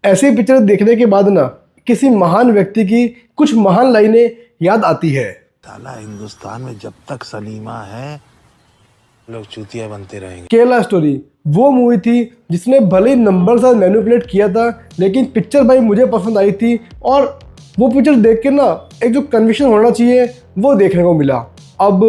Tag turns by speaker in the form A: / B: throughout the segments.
A: ऐसी पिक्चर देखने के बाद ना किसी महान व्यक्ति की कुछ महान लाइनें याद आती है।
B: साला हिंदुस्तान में जब तक सलीमा है लोग चूतिया बनते रहेंगे।
A: केरला स्टोरी वो मूवी थी जिसने भले ही नंबर साथ मैनिपुलेट किया था, लेकिन पिक्चर भाई मुझे पसंद आई थी और वो पिक्चर देख के ना एक जो कन्विक्शन होना चाहिए वो देखने को मिला। अब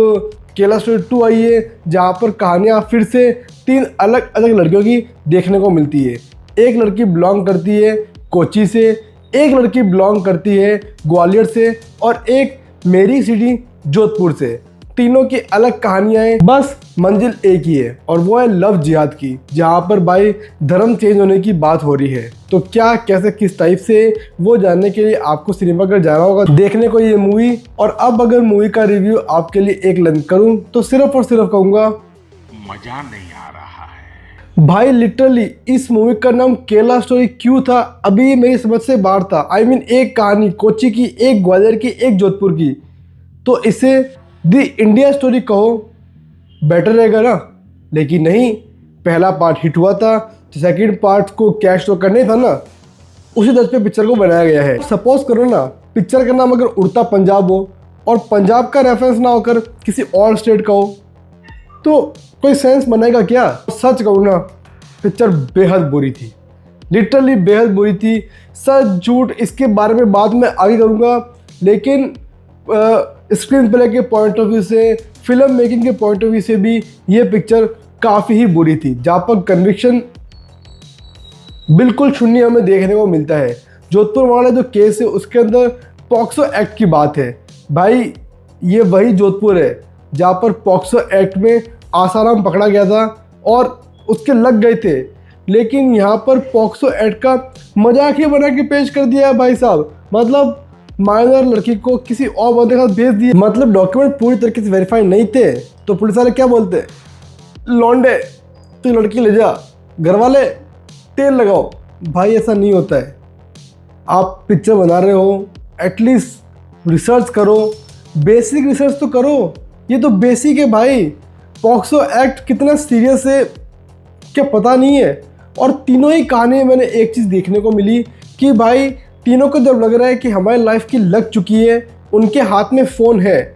A: केरला स्टोरी 2 आई है जहाँ पर कहानियाँ फिर से 3 अलग अलग लड़कियों की देखने को मिलती है। एक लड़की बिलोंग करती है कोची से, एक लड़की बिलोंग करती है ग्वालियर से और एक मेरी सिटी जोधपुर से। तीनों की अलग कहानियाँ हैं, बस मंजिल एक ही है और वो है लव जिहाद की, जहाँ पर भाई धर्म चेंज होने की बात हो रही है। तो क्या कैसे किस टाइप से वो जानने के लिए आपको सिनेमाघर जाना होगा देखने को ये मूवी। और अब अगर मूवी का रिव्यू आपके लिए एक लाइन करूँ तो सिर्फ और सिर्फ कहूँगा
B: मजा नहीं आ रहा है
A: भाई। लिटरली इस मूवी का नाम केरला स्टोरी क्यों था अभी मेरी समझ से बाहर था। I mean, एक कहानी कोची की, एक ग्वालियर की, एक जोधपुर की, तो इसे दी इंडिया स्टोरी कहो बेटर रहेगा ना। लेकिन नहीं, पहला पार्ट हिट हुआ था तो सेकंड पार्ट को कैश तो करना ही था ना, उसी दस पे पिक्चर को बनाया गया है। सपोज करो ना पिक्चर का नाम अगर उड़ता पंजाब हो और पंजाब का रेफरेंस ना होकर किसी और स्टेट का हो तो कोई सेंस बनेगा क्या। सच कहूँ ना पिक्चर बेहद बुरी थी, लिटरली बेहद बुरी थी। सच झूठ इसके बारे में बात मैं आगे करूँगा, लेकिन स्क्रीन प्ले के पॉइंट ऑफ व्यू से, फिल्म मेकिंग के पॉइंट ऑफ व्यू से भी ये पिक्चर काफ़ी ही बुरी थी, जहाँ पर कन्विक्शन बिल्कुल शून्य हमें देखने को मिलता है। जोधपुर वाला जो केस है उसके अंदर पॉक्सो एक्ट की बात है। भाई ये वही जोधपुर है जहाँ पर पॉक्सो एक्ट में आसाराम पकड़ा गया था और उसके लग गए थे, लेकिन यहाँ पर पॉक्सो एक्ट का मजाक ही बना के पेश कर दिया है भाई साहब। मतलब माइनर लड़की को किसी और बंदे के साथ भेज दिए, मतलब डॉक्यूमेंट पूरी तरीके से वेरीफाई नहीं थे तो पुलिस वाले क्या बोलते, लौंडे तू लड़की ले जा, घर वाले तेल लगाओ। भाई ऐसा नहीं होता है। आप पिक्चर बना रहे हो एटलीस्ट रिसर्च करो, बेसिक रिसर्च तो करो। ये तो बेसिक है भाई। पॉक्सो एक्ट कितना सीरियस है क्या पता नहीं है। और तीनों ही कहानी में मैंने एक चीज़ देखने को मिली कि भाई तीनों को जब लग रहा है कि हमारी लाइफ की लग चुकी है, उनके हाथ में फ़ोन है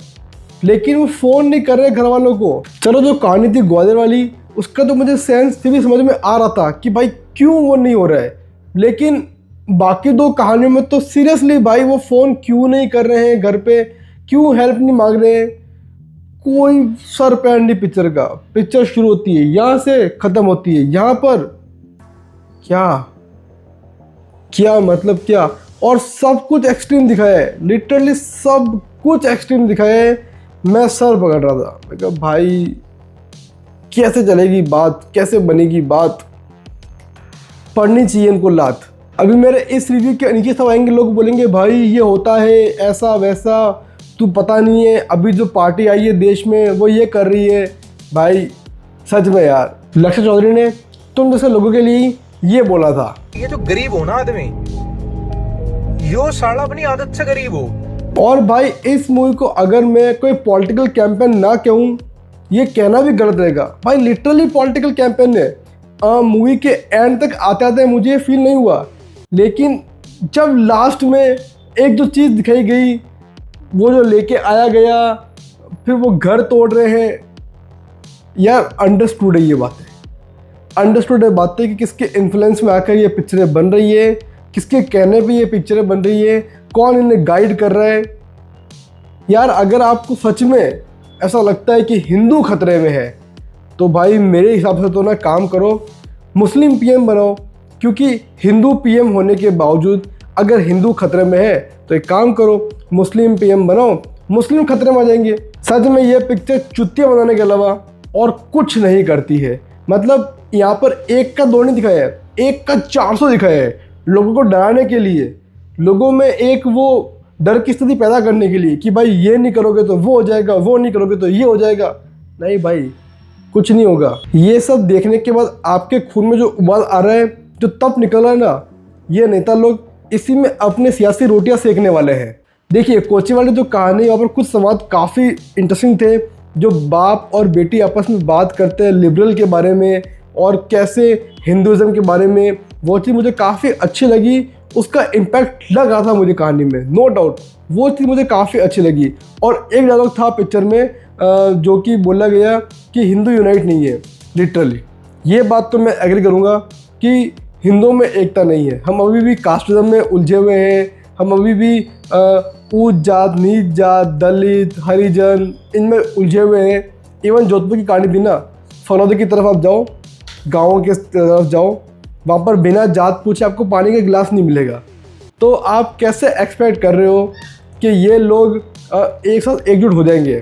A: लेकिन वो फ़ोन नहीं कर रहे घर वालों को। चलो जो कहानी थी ग्वालियर वाली उसका तो मुझे सेंस भी समझ में आ रहा था कि भाई क्यों वो नहीं हो रहा है, लेकिन बाकी 2 कहानियों में तो सीरियसली भाई वो फ़ोन क्यों नहीं कर रहे हैं घर पे, क्यों हेल्प नहीं मांग रहे हैं, कोई सर पैर नहीं पिक्चर का। पिक्चर शुरू होती है यहाँ से ख़त्म होती है यहाँ पर, क्या मतलब क्या। और सब कुछ एक्सट्रीम दिखाया है, लिटरली सब कुछ एक्सट्रीम दिखाया है। मैं सर पकड़ रहा था, मैं कहा भाई कैसे चलेगी बात, कैसे बनेगी बात, पढ़नी चाहिए इनको लात। अभी मेरे इस रिव्यू के नीचे सब आएंगे, लोग बोलेंगे भाई ये होता है ऐसा वैसा, तू पता नहीं है अभी जो पार्टी आई है देश में वो ये कर रही है। भाई सच में यार लक्ष्य चौधरी ने तुम जैसे लोगों के लिए ये बोला था।
C: ये जो गरीब हो ना आदमी, यो साला अपनी आदत से गरीब हो।
A: और भाई इस मूवी को अगर मैं कोई पॉलिटिकल कैंपेन ना कहूँ, ये कहना भी गलत रहेगा। भाई लिटरली पॉलिटिकल कैंपेन है। मूवी के एंड तक आते आते मुझे फील नहीं हुआ, लेकिन जब लास्ट में एक जो चीज़ दिखाई गई, वो जो लेके आया गया, फिर वो घर तोड़ रहे हैं, यार अंडरस्टूड है ये बातें, अंडरस्टूड है बातें कि किसके इन्फ्लुएंस में आकर ये पिक्चरें बन रही है, किसके कहने पे ये पिक्चरें बन रही है, कौन इन्हें गाइड कर रहा है। यार अगर आपको सच में ऐसा लगता है कि हिंदू खतरे में है तो भाई मेरे हिसाब से तो ना काम करो मुस्लिम पीएम बनाओ, क्योंकि हिंदू पीएम होने के बावजूद अगर हिंदू खतरे में है तो एक काम करो मुस्लिम पीएम बनाओ, मुस्लिम खतरे में आ जाएंगे। सच में ये पिक्चर चुतिया बनाने के अलावा और कुछ नहीं करती है। मतलब यहाँ पर 1 का 2 नहीं दिखाया है, 1 का 400 दिखाया है, लोगों को डराने के लिए, लोगों में एक वो डर की स्थिति पैदा करने के लिए कि भाई ये नहीं करोगे तो वो हो जाएगा, वो नहीं करोगे तो ये हो जाएगा। नहीं भाई कुछ नहीं होगा। ये सब देखने के बाद आपके खून में जो उबाल आ रहा है, जो तप निकल रहा है ना, ये नेता लोग इसी में अपने सियासी रोटियां सेकने वाले हैं। देखिए कोची वाली जो कहानी, वहाँ पर कुछ संवाद काफ़ी इंटरेस्टिंग थे, जो बाप और बेटी आपस में बात करते हैं लिबरल के बारे में और कैसे हिंदुज़म के बारे में वो चीज़ मुझे काफ़ी अच्छी लगी, उसका इम्पैक्ट लग रहा था मुझे कहानी में, नो डाउट वो चीज़ मुझे काफ़ी अच्छी लगी। और एक डायलॉग था पिक्चर में जो कि बोला गया कि हिंदू यूनाइट नहीं है, लिटरली ये बात तो मैं एग्री करूँगा कि हिंदुओं में एकता नहीं है। हम अभी भी कास्टिज्म में उलझे हुए हैं, हम अभी भी ऊंच जात, नीच जात, दलित, हरिजन इनमें उलझे हुए हैं। इवन जोधपुर की कहानी थी ना, फलौदी की तरफ आप जाओ, गाँव के तरफ जाओ, वहाँ पर बिना जात पूछे आपको पानी का गिलास नहीं मिलेगा। तो आप कैसे एक्सपेक्ट कर रहे हो कि ये लोग एक साथ एकजुट हो जाएंगे?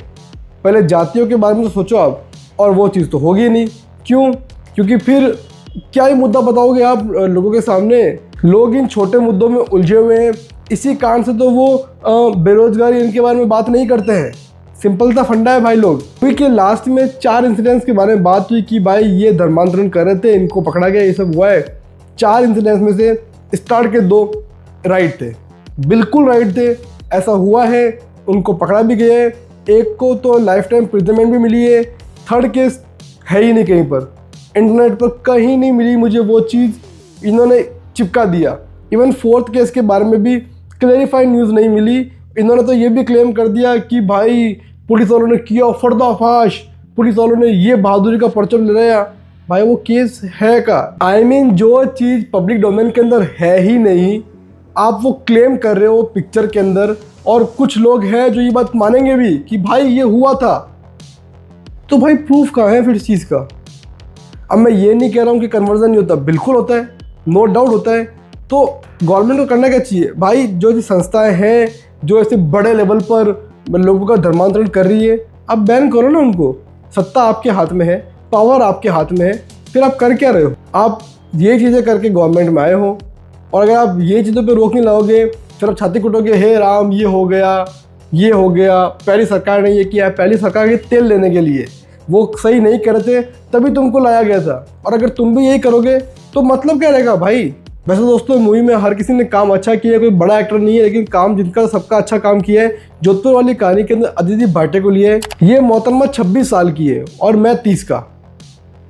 A: पहले जातियों के बारे में तो सोचो आप, और वो चीज़ तो होगी नहीं। क्यों? क्योंकि फिर क्या ही मुद्दा बताओगे आप लोगों के सामने? लोग इन छोटे मुद्दों में उलझे हुए हैं, इसी कारण से तो वो बेरोजगारी इनके बारे में बात नहीं करते हैं। सिंपल सा फंडा है भाई लोग। क्योंकि लास्ट में 4 इंसिडेंट्स के बारे में बात हुई कि भाई ये धर्मांतरण कर रहे थे, इनको पकड़ा गया, ये सब हुआ है। 4 इंसिडेंट्स में से स्टार्ट के 2 राइट थे, बिल्कुल राइट थे, ऐसा हुआ है, उनको पकड़ा भी गया है। एक को तो लाइफ टाइम इम्प्रिजनमेंट भी मिली है, थर्ड केस है ही नहीं कहीं पर, इंटरनेट पर कहीं नहीं मिली मुझे वो चीज़, इन्होंने चिपका दिया। इवन 4th केस के बारे में भी क्लैरिफाइड न्यूज़ नहीं मिली। इन्होंने तो ये भी क्लेम कर दिया कि भाई पुलिस वालों ने किया पर्दाफाश, पुलिस वालों ने ये बहादुरी का परचम लगाया। भाई वो केस है का? आई मीन जो चीज़ पब्लिक डोमेन के अंदर है ही नहीं, आप वो क्लेम कर रहे हो पिक्चर के अंदर, और कुछ लोग हैं जो ये बात मानेंगे भी कि भाई ये हुआ था। तो भाई प्रूफ कहाँ है फिर इस चीज़ का? अब मैं ये नहीं कह रहा हूँ कि कन्वर्जन नहीं होता, बिल्कुल होता है, नो डाउट होता है। तो गवर्नमेंट को करना क्या चाहिए भाई? जो संस्थाएं हैं जो ऐसे बड़े लेवल पर लोगों का धर्मांतरण कर रही है, आप बैन करो ना उनको। सत्ता आपके हाथ में है, पावर आपके हाथ में है, फिर आप कर क्या रहे हो? आप ये चीज़ें करके गवर्नमेंट में आए हो, और अगर आप ये चीज़ों पे रोक नहीं लाओगे, फिर आप छाती कुटोगे, हे राम ये हो गया, ये हो गया, पहली सरकार ने ये किया। पहली सरकार के तेल लेने के लिए वो सही नहीं कर रहे थे, तभी तुमको लाया गया था। और अगर तुम भी यही करोगे तो मतलब क्या रहेगा भाई? वैसे दोस्तों मूवी में हर किसी ने काम अच्छा किया, कोई बड़ा एक्टर नहीं है, लेकिन काम जिनका सबका अच्छा काम किया है। जोधपुर वाली कहानी के अंदर अदिति भाटे को लिए ये मोहतरमा 26 साल की है और मैं 30 का।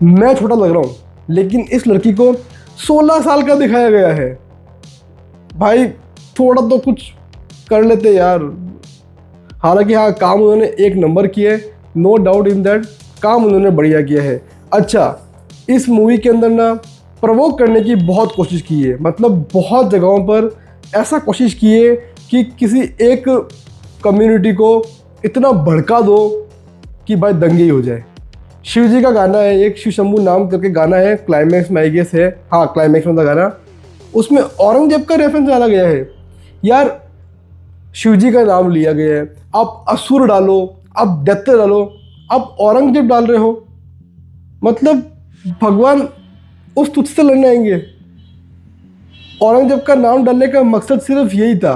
A: मैं छोटा लग रहा हूँ, लेकिन इस लड़की को 16 साल का दिखाया गया है। भाई थोड़ा तो कुछ कर लेते यार। हालांकि हाँ, काम उन्होंने एक नंबर किया है, नो डाउट इन दैट, काम उन्होंने बढ़िया किया है। अच्छा, इस मूवी के अंदर ना प्रवोक करने की बहुत कोशिश की है, मतलब बहुत जगहों पर ऐसा कोशिश की है कि किसी एक कम्युनिटी को इतना भड़का दो कि भाई दंगे ही हो जाए। शिव जी का गाना है एक, शिव शंभू नाम करके गाना है, क्लाइमैक्स में आई गेस है, हाँ क्लाइमैक्स में था गाना, उसमें औरंगजेब का रेफरेंस डाला गया है। यार शिव जी का नाम लिया गया है, आप असुर डालो, आप दैत्य डालो, आप औरंगजेब डाल रहे हो, मतलब भगवान उस तुझ से लड़ने आएंगे। औरंगजेब का नाम डालने का मकसद सिर्फ यही था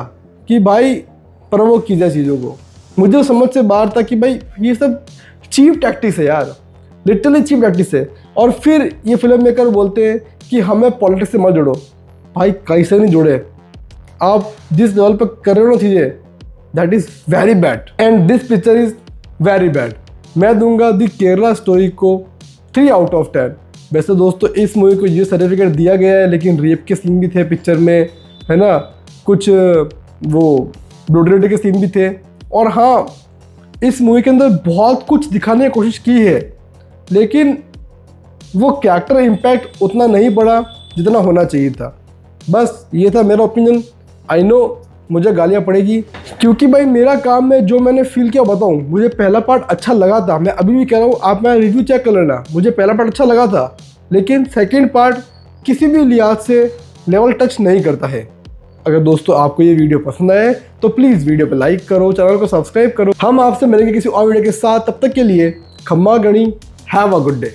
A: कि भाई प्रवोक की जाए चीज़ों को। मुझे समझ से बाहर था कि भाई ये सब चीप टैक्टिक्स है यार, लिटरली चीप टैक्टिक्स है। और फिर ये फिल्म मेकर बोलते हैं कि हमें पॉलिटिक्स से मत जोड़ो। भाई कैसे नहीं जोड़े? आप जिस लेवल पर कर रहे हो ना चीज़ें, that is very bad and this picture is very bad. मैं दूंगा दी केरला स्टोरी को 3 आउट ऑफ 10। वैसे दोस्तों इस मूवी को ये सर्टिफिकेट दिया गया है, लेकिन रेप के सीन भी थे पिक्चर में, है ना, कुछ वो ब्रूटलिटी के सीन भी थे। और हाँ, इस मूवी के अंदर बहुत कुछ दिखाने की कोशिश की है, लेकिन वो कैरेक्टर इम्पैक्ट उतना नहीं पड़ा जितना होना चाहिए था। बस ये था मेरा ओपिनियन। आई नो मुझे गालियाँ पड़ेगी, क्योंकि भाई मेरा काम है जो मैंने फील किया बताऊँ। मुझे पहला पार्ट अच्छा लगा था, मैं अभी भी कह रहा हूँ, आप मेरा रिव्यू चेक कर लेना, मुझे पहला पार्ट अच्छा लगा था, लेकिन सेकंड पार्ट किसी भी लिहाज से लेवल टच नहीं करता है। अगर दोस्तों आपको ये वीडियो पसंद आए तो प्लीज़ वीडियो पर लाइक करो, चैनल को सब्सक्राइब करो। हम आपसे मिलेंगे किसी और वीडियो के साथ, तब तक के लिए खम्मा गणी, हैव अ गुड डे।